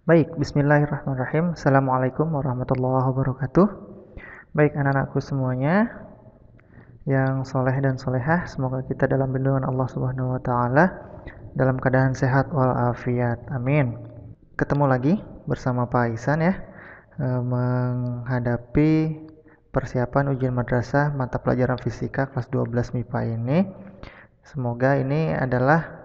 Baik, bismillahirrahmanirrahim. Assalamualaikum warahmatullahi wabarakatuh. Baik, anak-anakku semuanya yang soleh dan solehah, semoga kita dalam lindungan Allah Subhanahu wa Ta'ala, dalam keadaan sehat walafiat. Amin. Ketemu lagi bersama Pak Ihsan ya, menghadapi persiapan ujian madrasah mata pelajaran fisika kelas 12 MIPA ini. Semoga ini adalah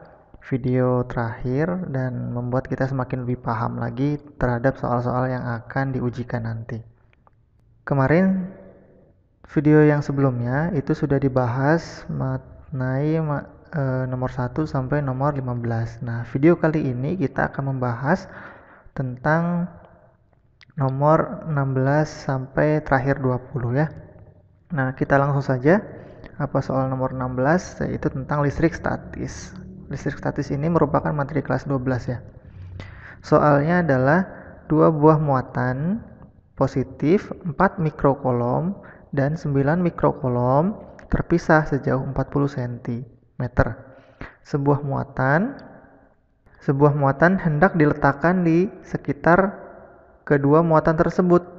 video terakhir dan membuat kita semakin lebih paham lagi terhadap soal-soal yang akan diujikan nanti. Kemarin video yang sebelumnya itu sudah dibahas mengenai nomor 1 sampai nomor 15. Nah, video kali ini kita akan membahas tentang nomor 16 sampai terakhir 20 ya. Nah, kita langsung saja. Apa soal nomor 16, yaitu tentang listrik statis. Listrik statis ini merupakan materi kelas 12 ya. Soalnya adalah dua buah muatan positif 4 mikrokolom dan 9 mikrokolom terpisah sejauh 40 cm. Sebuah muatan hendak diletakkan di sekitar kedua muatan tersebut.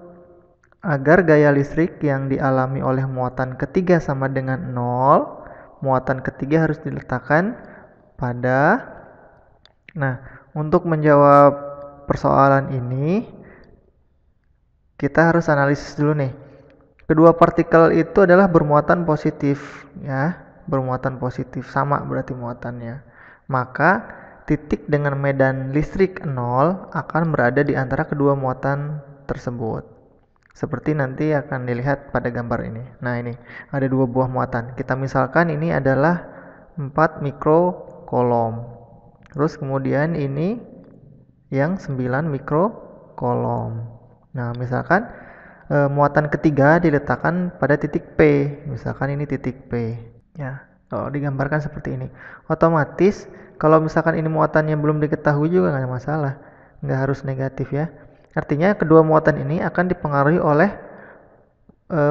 Agar gaya listrik yang dialami oleh muatan ketiga sama dengan 0, muatan ketiga harus diletakkan pada. Nah, untuk menjawab persoalan ini, kita harus analisis dulu nih. Kedua partikel itu adalah bermuatan positif, ya, bermuatan positif, sama berarti muatannya. Maka titik dengan medan listrik 0 akan berada di antara kedua muatan tersebut. Seperti nanti akan dilihat pada gambar ini. Nah, ini ada dua buah muatan. Kita misalkan ini adalah 4 mikrokolom. Terus kemudian ini yang 9 mikrokolom. Nah, misalkan muatan ketiga diletakkan pada titik P. Misalkan ini titik P. Ya, kalau digambarkan seperti ini. Otomatis kalau misalkan ini muatannya belum diketahui juga nggak ada masalah. Nggak harus negatif ya. Artinya kedua muatan ini akan dipengaruhi oleh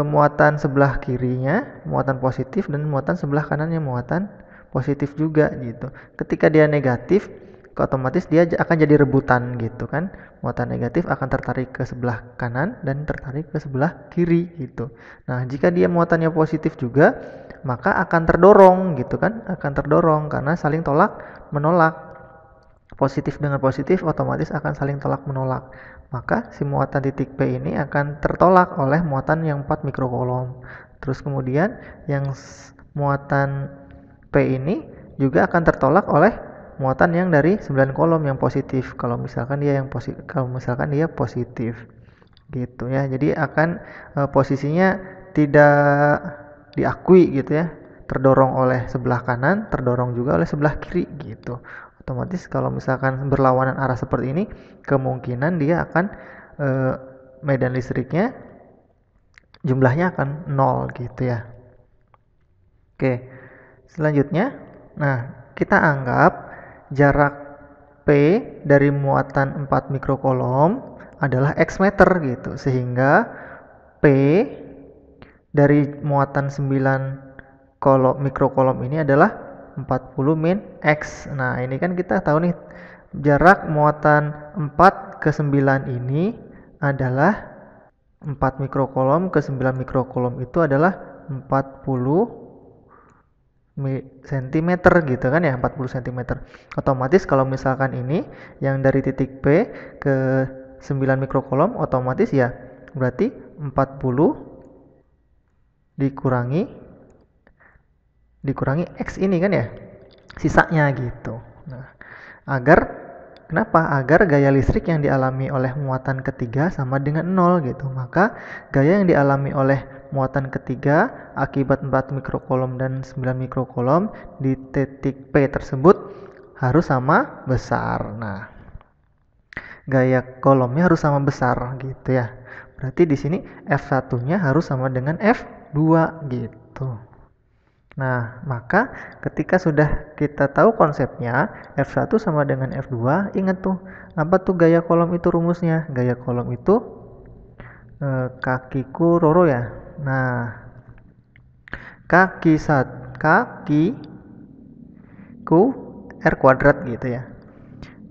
muatan sebelah kirinya, muatan positif, dan muatan sebelah kanannya, muatan positif juga gitu. Ketika dia negatif, otomatis dia akan jadi rebutan gitu kan. Muatan negatif akan tertarik ke sebelah kanan dan tertarik ke sebelah kiri gitu. Nah, jika dia muatannya positif juga, maka akan terdorong gitu kan, akan terdorong karena saling tolak menolak. Positif dengan positif otomatis akan saling tolak menolak. Maka si muatan titik P ini akan tertolak oleh muatan yang 4 mikrokolom. Terus kemudian yang muatan P ini juga akan tertolak oleh muatan yang dari 9 kolom yang positif. Kalau misalkan dia positif. Gitu ya. Jadi akan posisinya tidak diakui gitu ya. Terdorong oleh sebelah kanan, terdorong juga oleh sebelah kiri gitu. Otomatis kalau misalkan berlawanan arah seperti ini, kemungkinan dia akan medan listriknya jumlahnya akan 0 gitu ya. Oke, selanjutnya, nah kita anggap jarak P dari muatan 4 mikrokolom adalah X meter gitu, sehingga P dari muatan 9 mikrokolom ini adalah 40 min X. Nah, ini kan kita tahu nih jarak muatan 4 ke 9 ini adalah 4 mikrokolom ke 9 mikrokolom itu adalah 40 cm gitu kan ya, 40 cm. Otomatis kalau misalkan ini yang dari titik P ke 9 mikrokolom otomatis ya berarti 40 dikurangi X ini kan ya, sisanya gitu. Nah, Agar gaya listrik yang dialami oleh muatan ketiga sama dengan 0 gitu. Maka gaya yang dialami oleh muatan ketiga akibat 4 mikrokolom dan 9 mikrokolom di titik P tersebut harus sama besar. Nah, gaya kolomnya harus sama besar gitu ya. Berarti di sini F1-nya harus sama dengan F2 gitu. Nah, maka ketika sudah kita tahu konsepnya, F1 sama dengan F2, ingat tuh, apa tuh gaya kolom itu rumusnya? Gaya kolom itu kakiku roro ya. Nah, kakiku R kuadrat gitu ya.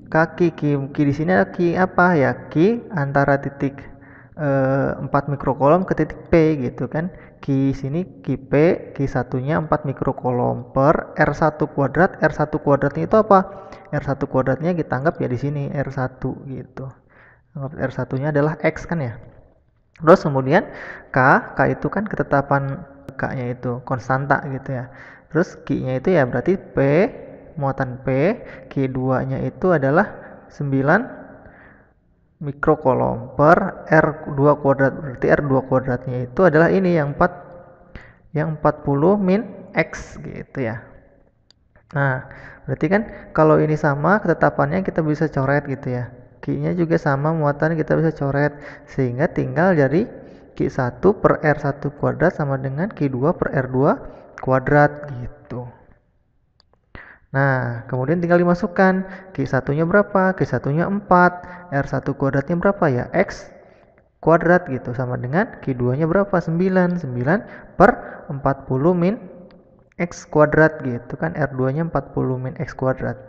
kaki Ki di sini ada Ki apa ya? Ki antara titik 4 mikrokolom ke titik P gitu kan. Ki sini Ki P, Ki satunya 4 mikrokolom per R1 kuadrat. R1 kuadratnya itu apa? R1 kuadratnya kita anggap ya di sini R1 gitu. Anggap R1-nya adalah X kan ya. Terus kemudian K itu kan ketetapan K-nya itu konstanta gitu ya. Terus Q-nya itu ya berarti P, muatan P, Q2-nya itu adalah 9 mikrokolom per R2 kuadrat. Berarti R2 kuadratnya itu adalah ini yang 40 min X gitu ya. Nah, berarti kan kalau ini sama ketetapannya kita bisa coret gitu ya. Q-nya juga sama muatan kita bisa coret. Sehingga tinggal jadi Q1 per R1 kuadrat sama dengan Q2 per R2 kuadrat gitu. Nah, kemudian tinggal dimasukkan. Q1-nya berapa? Q1-nya 4. R1 kuadratnya berapa ya? X kuadrat gitu. Sama dengan Q2-nya berapa? 9. 9 per 40 min X kuadrat gitu kan. R2-nya 40 min X kuadrat.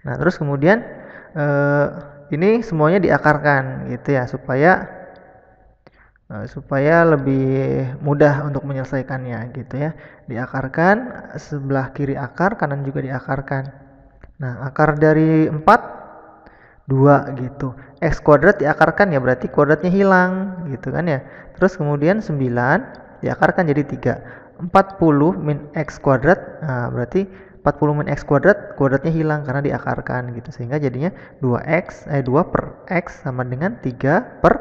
Nah, terus kemudian ini semuanya diakarkan gitu ya supaya lebih mudah untuk menyelesaikannya gitu ya. Diakarkan, sebelah kiri akar, kanan juga diakarkan. Nah, akar dari 4 2 gitu. X kuadrat diakarkan ya berarti kuadratnya hilang gitu kan ya. Terus kemudian 9 diakarkan jadi 3. 40 min X kuadrat, nah berarti 40 min X kuadrat kuadratnya hilang karena diakarkan gitu. Sehingga jadinya 2 per X sama dengan 3 per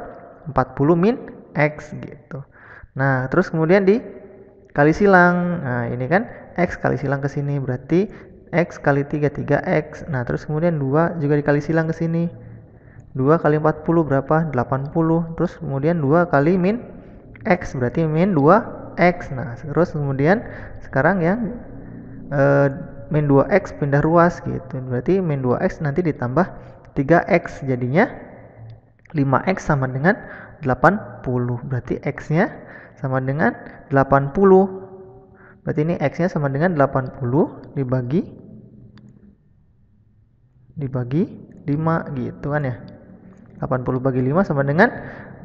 40 min X gitu. Nah, terus kemudian dikali silang. Nah, ini kan X kali silang ke sini berarti X kali 3 3X. Nah, terus kemudian 2 juga dikali silang ke sini. 2 kali 40 berapa? 80. Terus kemudian 2 kali min X berarti min 2X. Nah, terus kemudian sekarang yang min 2X pindah ruas gitu. Berarti min 2X nanti ditambah 3X jadinya 5X sama dengan 80. Berarti X-nya sama dengan 80. Berarti ini X-nya sama dengan 80 dibagi 5 gitu kan ya. 80 bagi 5 sama dengan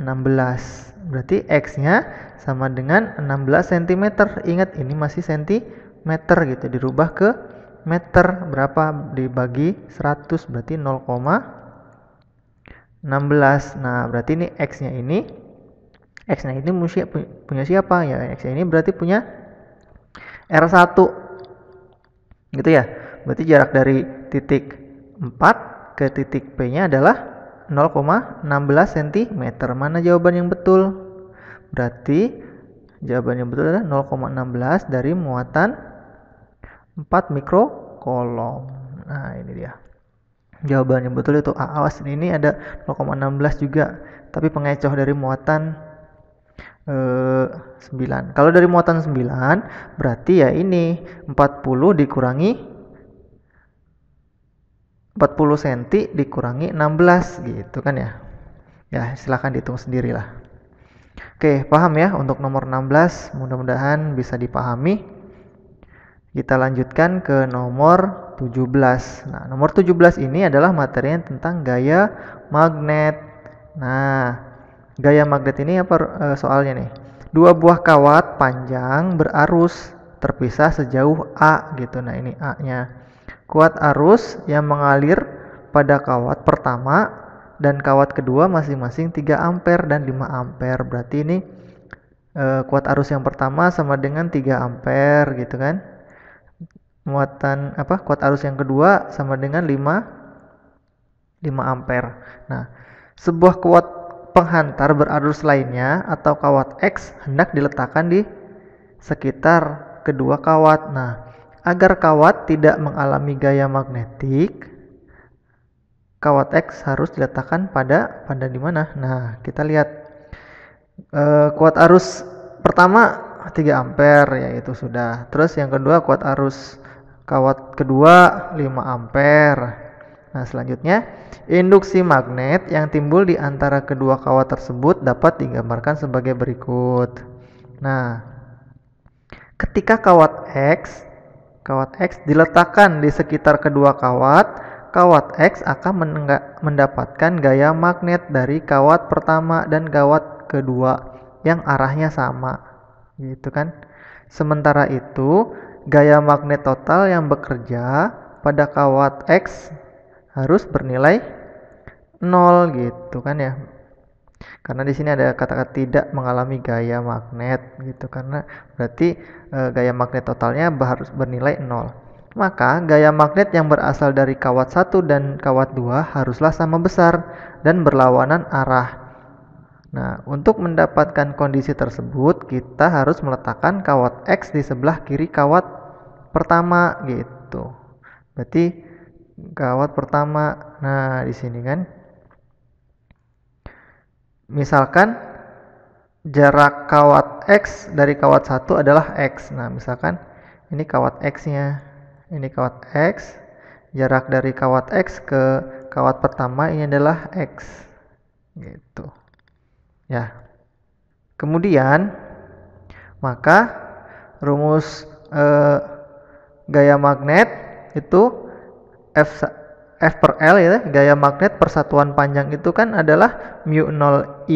16. Berarti X-nya sama dengan 16 cm. Ingat ini masih cm gitu. Dirubah ke meter. Berapa? Dibagi 100 berarti 0,16. Nah, berarti ini X-nya ini punya siapa ya? X-nya ini berarti punya R1 gitu ya. Berarti jarak dari titik 4 ke titik P-nya adalah 0,16 cm. Mana jawaban yang betul? Berarti jawaban yang betul adalah 0,16 dari muatan 4 mikrokolom. Nah, ini dia. Jawaban yang betul itu A. Awas, ini ada 0,16 juga, tapi pengecoh dari muatan 9. Kalau dari muatan 9 berarti ya ini 40 dikurangi 40 cm dikurangi 16 gitu kan ya. Ya, silahkan dihitung sendirilah. Oke, paham ya untuk nomor 16, mudah-mudahan bisa dipahami. Kita lanjutkan ke nomor 17. Nah, nomor 17 ini adalah materinya tentang gaya magnet. Nah, gaya magnet ini apa soalnya nih? Dua buah kawat panjang berarus terpisah sejauh A gitu. Nah, ini A-nya. Kuat arus yang mengalir pada kawat pertama dan kawat kedua masing-masing 3 ampere dan 5 ampere. Berarti ini kuat arus yang pertama sama dengan 3 ampere gitu kan. Muatan kuat arus yang kedua sama dengan 5 ampere. Nah, sebuah kawat penghantar berarus lainnya atau kawat X hendak diletakkan di sekitar kedua kawat. Nah, agar kawat tidak mengalami gaya magnetik, kawat X harus diletakkan pada di mana? Nah, kita lihat kuat arus pertama 3 ampere yaitu sudah. Terus yang kedua kuat arus kawat kedua 5 ampere. Nah, selanjutnya induksi magnet yang timbul di antara kedua kawat tersebut dapat digambarkan sebagai berikut. Nah, ketika kawat Kawat X diletakkan di sekitar kedua kawat, kawat X akan mendapatkan gaya magnet dari kawat pertama dan kawat kedua yang arahnya sama, gitu kan. Sementara itu, gaya magnet total yang bekerja pada kawat X harus bernilai 0, gitu kan ya. Karena di sini ada kata-kata tidak mengalami gaya magnet, gitu, karena berarti gaya magnet totalnya harus bernilai 0. Maka gaya magnet yang berasal dari kawat 1 dan kawat 2 haruslah sama besar dan berlawanan arah. Nah, untuk mendapatkan kondisi tersebut, kita harus meletakkan kawat X di sebelah kiri kawat pertama, gitu. Berarti kawat pertama, nah di sini kan. Misalkan jarak kawat X dari kawat 1 adalah X. Nah, misalkan ini kawat X-nya, ini kawat X, jarak dari kawat X ke kawat pertama ini adalah X, gitu. Ya. Kemudian, maka rumus gaya magnet itu F per L ya, gaya magnet persatuan panjang itu kan adalah mu 0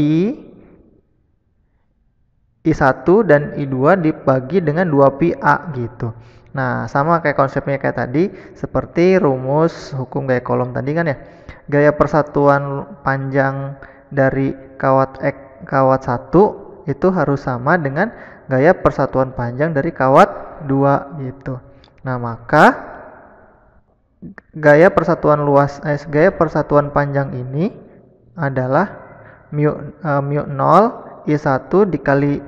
I1 dan I2 dibagi dengan 2pi A, gitu. Nah, sama kayak konsepnya kayak tadi, seperti rumus hukum gaya kolom tadi kan ya. Gaya persatuan panjang dari kawat 1 itu harus sama dengan gaya persatuan panjang dari kawat 2, gitu. Nah, maka gaya persatuan persatuan panjang ini adalah mu 0 I1 dikali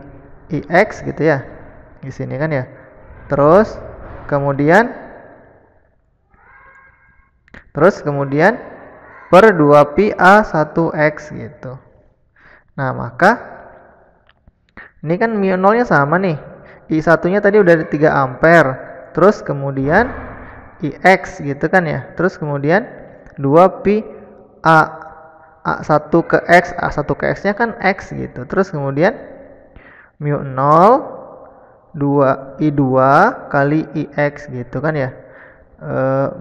IX, gitu ya. Di sini kan ya. Terus kemudian per 2pi A1X, gitu. Nah, maka ini kan mu 0-nya sama nih. I1-nya tadi udah 3 ampere. Terus kemudian IX, gitu kan ya. Terus kemudian 2pi A1 ke X, A1 ke X-nya kan X, gitu. Terus kemudian mu 0 I2 kali IX, gitu kan ya.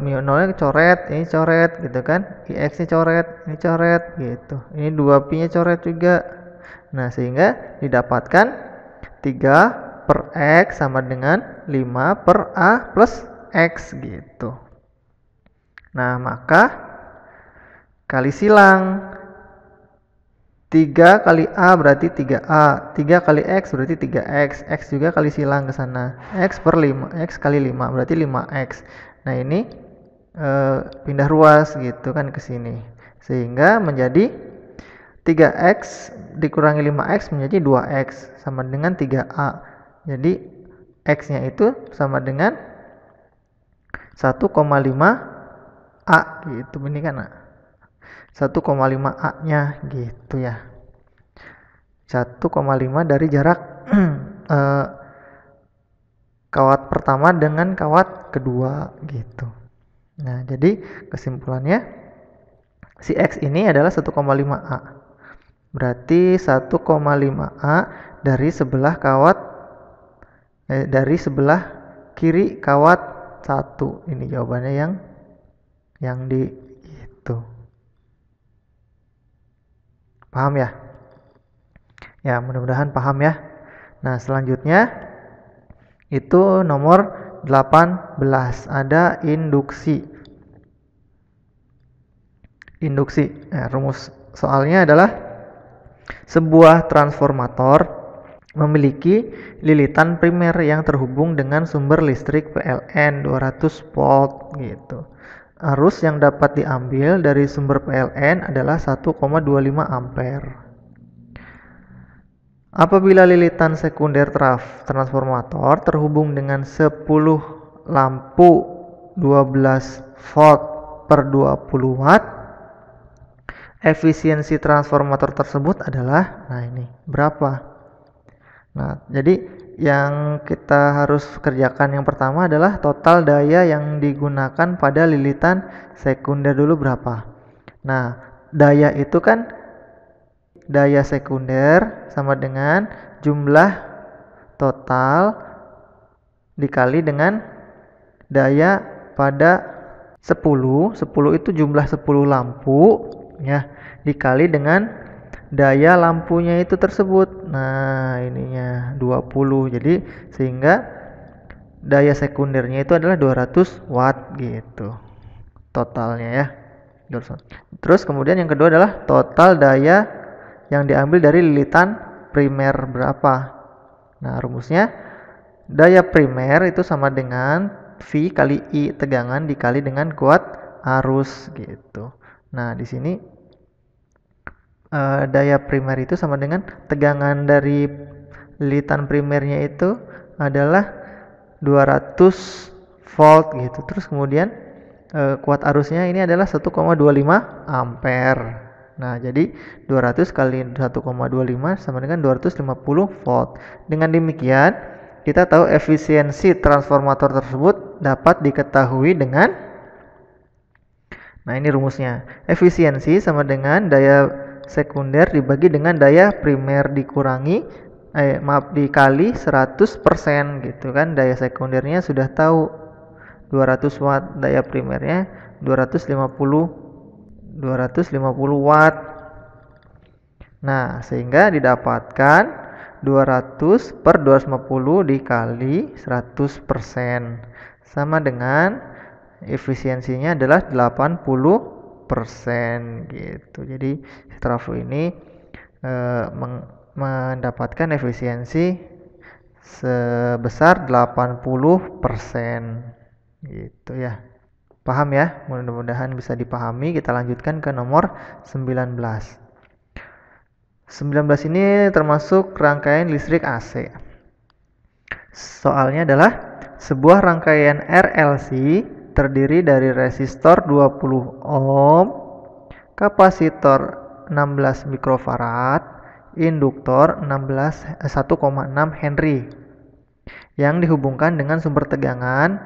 Mu 0-nya coret, ini coret, gitu kan. IX-nya coret, ini coret, gitu. Ini 2pi-nya coret juga. Nah, sehingga didapatkan 3 per X sama dengan 5 per A plus X, gitu. Nah, maka kali silang 3 kali A berarti 3A, 3 kali X berarti 3X, X juga kali silang ke sana, X per 5, X kali 5 berarti 5X. Nah, ini pindah ruas, gitu kan, ke sini, sehingga menjadi 3X dikurangi 5X menjadi 2X sama dengan 3A. Jadi X-nya itu sama dengan 1,5 A, gitu. Ini kan 1,5 A-nya, gitu ya. 1,5 dari jarak kawat pertama dengan kawat kedua, gitu. Nah, jadi kesimpulannya si X ini adalah 1,5 A. Berarti 1,5 A dari sebelah kiri kawat 1. Ini jawabannya yang di itu. Paham ya? Ya, mudah-mudahan paham ya. Nah, selanjutnya itu nomor 18, ada induksi. Nah, rumus soalnya adalah sebuah transformator memiliki lilitan primer yang terhubung dengan sumber listrik PLN 200 volt, gitu. Arus yang dapat diambil dari sumber PLN adalah 1,25 ampere. Apabila lilitan sekunder transformator terhubung dengan 10 lampu 12 volt per 20 watt, efisiensi transformator tersebut adalah, nah ini, berapa? Nah, jadi yang kita harus kerjakan yang pertama adalah total daya yang digunakan pada lilitan sekunder dulu berapa. Nah, daya itu kan daya sekunder sama dengan jumlah total dikali dengan daya pada 10 itu jumlah 10 lampu ya, dikali dengan daya lampunya itu tersebut. Nah, ininya 20. Jadi sehingga daya sekundernya itu adalah 200 watt gitu. Totalnya ya. Terus kemudian yang kedua adalah total daya yang diambil dari lilitan primer berapa. Nah, rumusnya daya primer itu sama dengan V kali I tegangan dikali dengan kuat arus gitu. Nah, di sini daya primer itu sama dengan tegangan dari lilitan primernya itu adalah 200 volt gitu. Terus kemudian kuat arusnya ini adalah 1,25 ampere. Nah, jadi 200 kali 1,25 sama dengan 250 volt. Dengan demikian, kita tahu efisiensi transformator tersebut dapat diketahui dengan, nah ini rumusnya. Efisiensi sama dengan daya sekunder dibagi dengan daya primer dikali 100% gitu kan. Daya sekundernya sudah tahu 200 watt, daya primernya 250 watt. Nah, sehingga didapatkan 200 per 250 dikali 100% sama dengan efisiensinya adalah 80% gitu. Jadi trafo ini mendapatkan efisiensi sebesar 80% gitu ya. Paham ya? Mudah-mudahan bisa dipahami. Kita lanjutkan ke nomor 19. 19 ini termasuk rangkaian listrik AC. Soalnya adalah sebuah rangkaian RLC terdiri dari resistor 20 ohm, kapasitor 16 mikrofarad, induktor 1,6 Henry yang dihubungkan dengan sumber tegangan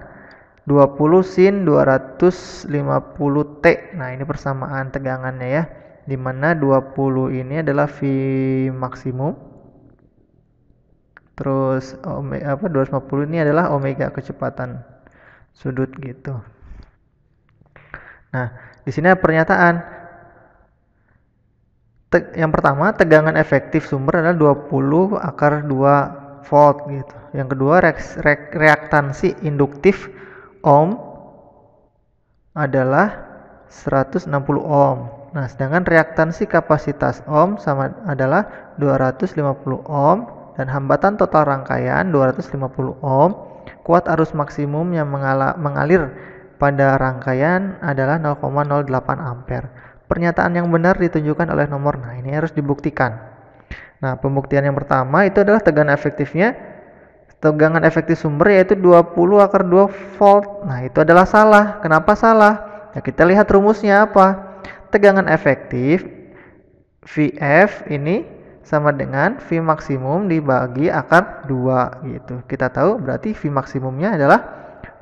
20 sin 250 T. Nah, ini persamaan tegangannya ya, di mana 20 ini adalah V maksimum, terus 250 ini adalah omega kecepatan sudut gitu. Nah, di sini ada pernyataan. Yang pertama, tegangan efektif sumber adalah 20 akar 2 volt gitu. Yang kedua, reaktansi induktif ohm adalah 160 ohm. Nah, sedangkan reaktansi kapasitas ohm sama adalah 250 ohm dan hambatan total rangkaian 250 ohm. Kuat arus maksimum yang mengalir pada rangkaian adalah 0,08 ampere. Pernyataan yang benar ditunjukkan oleh nomor. Nah, ini harus dibuktikan. Nah, pembuktian yang pertama itu adalah tegangan efektif sumber yaitu 20 akar 2 volt. Nah, itu adalah salah. Kenapa salah? Ya, kita lihat rumusnya apa. Tegangan efektif Vf ini sama dengan V maksimum dibagi akar 2 gitu. Kita tahu berarti V maksimumnya adalah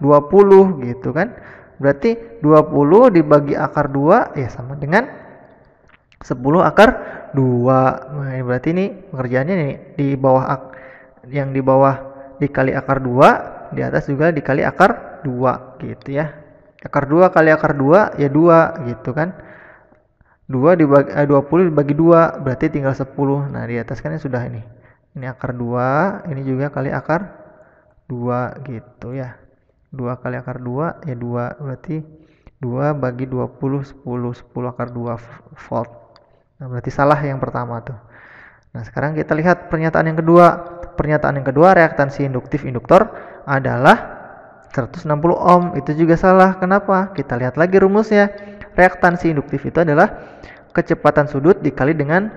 20 gitu kan. Berarti 20 dibagi akar 2 ya sama dengan 10 akar 2. Nah, berarti ini pengerjaannya nih di bawah yang di bawah dikali akar 2, di atas juga dikali akar 2 gitu ya. Akar 2 kali akar 2 ya 2 gitu kan. 20 dibagi 2 berarti tinggal 10. Nah, di atas kan sudah ini. Ini akar 2, ini juga kali akar 2 gitu ya. 2 kali akar 2 ya 2, berarti 2 bagi 20 10 akar 2 volt. Nah, berarti salah yang pertama tuh. Nah, sekarang kita lihat pernyataan yang kedua. Pernyataan yang kedua, reaktansi induktif induktor adalah 160 ohm. Itu juga salah. Kenapa? Kita lihat lagi rumusnya. Reaktansi induktif itu adalah kecepatan sudut dikali dengan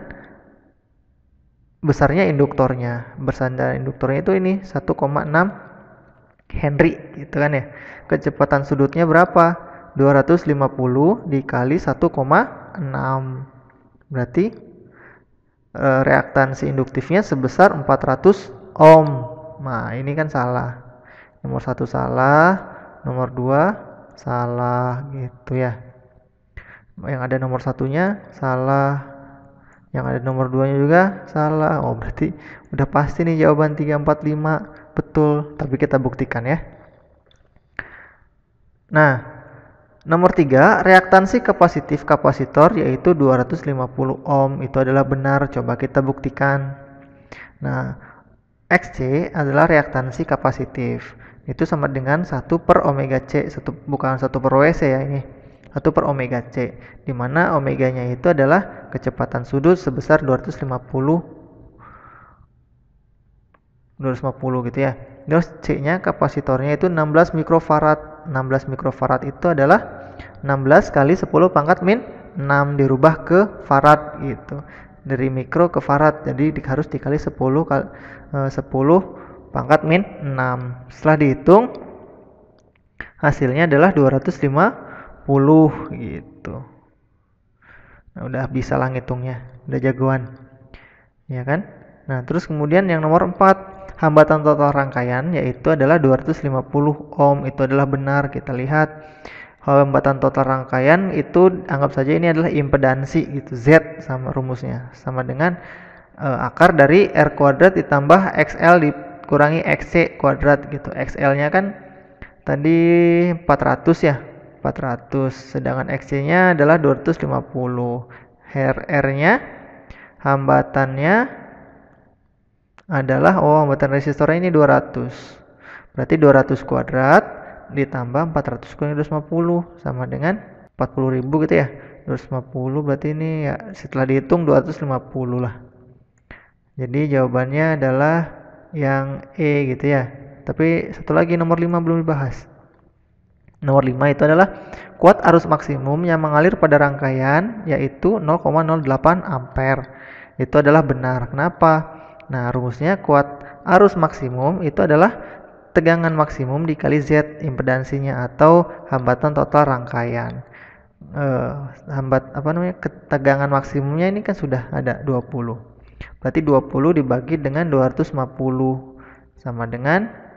besarnya induktornya. Besarnya induktornya itu ini 1,6 Henry gitu kan ya. Kecepatan sudutnya berapa? 250 dikali 1,6. Berarti reaktansi induktifnya sebesar 400 ohm. Nah, ini kan salah. Nomor 1 salah, nomor 2 salah gitu ya. Yang ada nomor satunya salah, yang ada nomor 2 nya juga salah. Oh, berarti udah pasti nih jawaban 3, 4, 5 betul, tapi kita buktikan ya. Nah, nomor 3, reaktansi kapasitif kapasitor yaitu 250 ohm. Itu adalah benar, coba kita buktikan. Nah, Xc adalah reaktansi kapasitif. Itu sama dengan 1 per omega C, bukan 1 per WC ya ini. 1 per omega C, di mana omeganya itu adalah kecepatan sudut sebesar 250 gitu ya. Terus C-nya kapasitornya itu 16 mikrofarad. 16 mikrofarad itu adalah 16 kali 10 pangkat min 6 dirubah ke farad gitu. Dari mikro ke farad. Jadi harus dikali 10 pangkat min 6. Setelah dihitung hasilnya adalah 250 gitu. Nah, udah bisa lah ngitungnya, udah jagoan. Ya kan? Nah, terus kemudian yang nomor 4, hambatan total rangkaian yaitu adalah 250 ohm. Itu adalah benar. Kita lihat hambatan total rangkaian itu anggap saja ini adalah impedansi gitu. Z sama rumusnya sama dengan akar dari R kuadrat ditambah XL dikurangi XC kuadrat gitu. XL-nya kan tadi 400 ya. 400, sedangkan XC-nya adalah 250. R-nya hambatannya adalah hambatan resistornya ini 200. Berarti 200 kuadrat ditambah 400 kurangi 250 sama dengan 40.000 gitu ya. 250 berarti ini ya setelah dihitung 250 lah. Jadi jawabannya adalah yang E gitu ya. Tapi satu lagi nomor 5 belum dibahas. Nomor 5 itu adalah kuat arus maksimum yang mengalir pada rangkaian yaitu 0,08 ampere. Itu adalah benar. Kenapa? Nah, rumusnya kuat arus maksimum itu adalah tegangan maksimum dikali Z impedansinya atau hambatan total rangkaian. Tegangan maksimumnya ini kan sudah ada 20. Berarti 20 dibagi dengan 250 sama dengan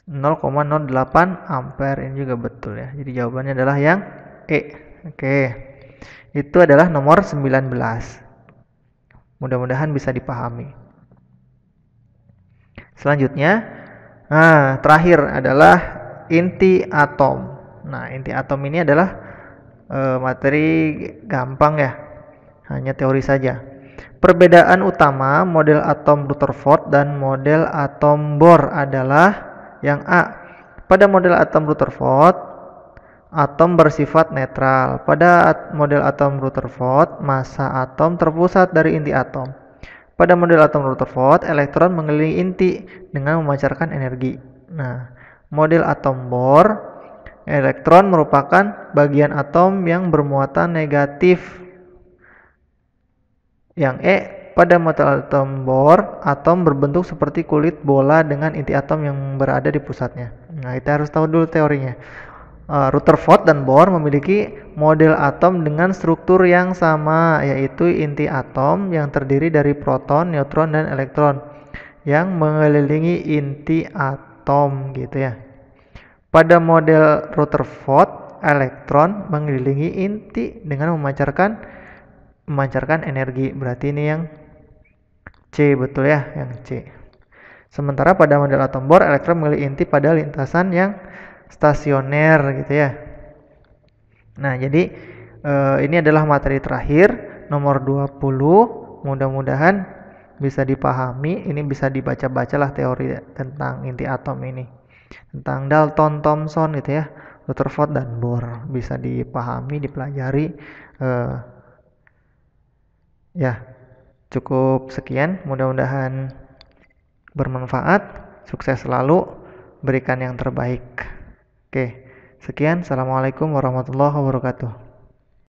0,08 ampere. Ini juga betul ya. Jadi jawabannya adalah yang E. Oke. Itu adalah nomor 19. Mudah-mudahan bisa dipahami. Selanjutnya, terakhir adalah inti atom. Nah, inti atom ini adalah materi gampang ya. Hanya teori saja. Perbedaan utama model atom Rutherford dan model atom Bohr adalah yang A. Pada model atom Rutherford, atom bersifat netral. Pada model atom Rutherford, massa atom terpusat dari inti atom. Pada model atom Rutherford, elektron mengelilingi inti dengan memancarkan energi. Nah, model atom Bohr, elektron merupakan bagian atom yang bermuatan negatif. Yang E, pada model atom Bohr, atom berbentuk seperti kulit bola dengan inti atom yang berada di pusatnya. Nah, kita harus tahu dulu teorinya. Rutherford dan Bohr memiliki model atom dengan struktur yang sama, yaitu inti atom yang terdiri dari proton, neutron, dan elektron yang mengelilingi inti atom gitu ya. Pada model Rutherford, elektron mengelilingi inti dengan memancarkan energi. Berarti ini yang C, betul ya, yang C. Sementara pada model atom Bohr, elektron mengelilingi inti pada lintasan yang stasioner gitu ya. Nah, jadi ini adalah materi terakhir nomor 20. Mudah-mudahan bisa dipahami. Ini bisa dibaca-bacalah teori tentang inti atom ini. Tentang Dalton, Thomson gitu ya, Rutherford dan Bohr bisa dipahami, dipelajari. Ya, cukup sekian. Mudah-mudahan bermanfaat. Sukses selalu. Berikan yang terbaik. Oke, sekian. Assalamualaikum warahmatullahi wabarakatuh.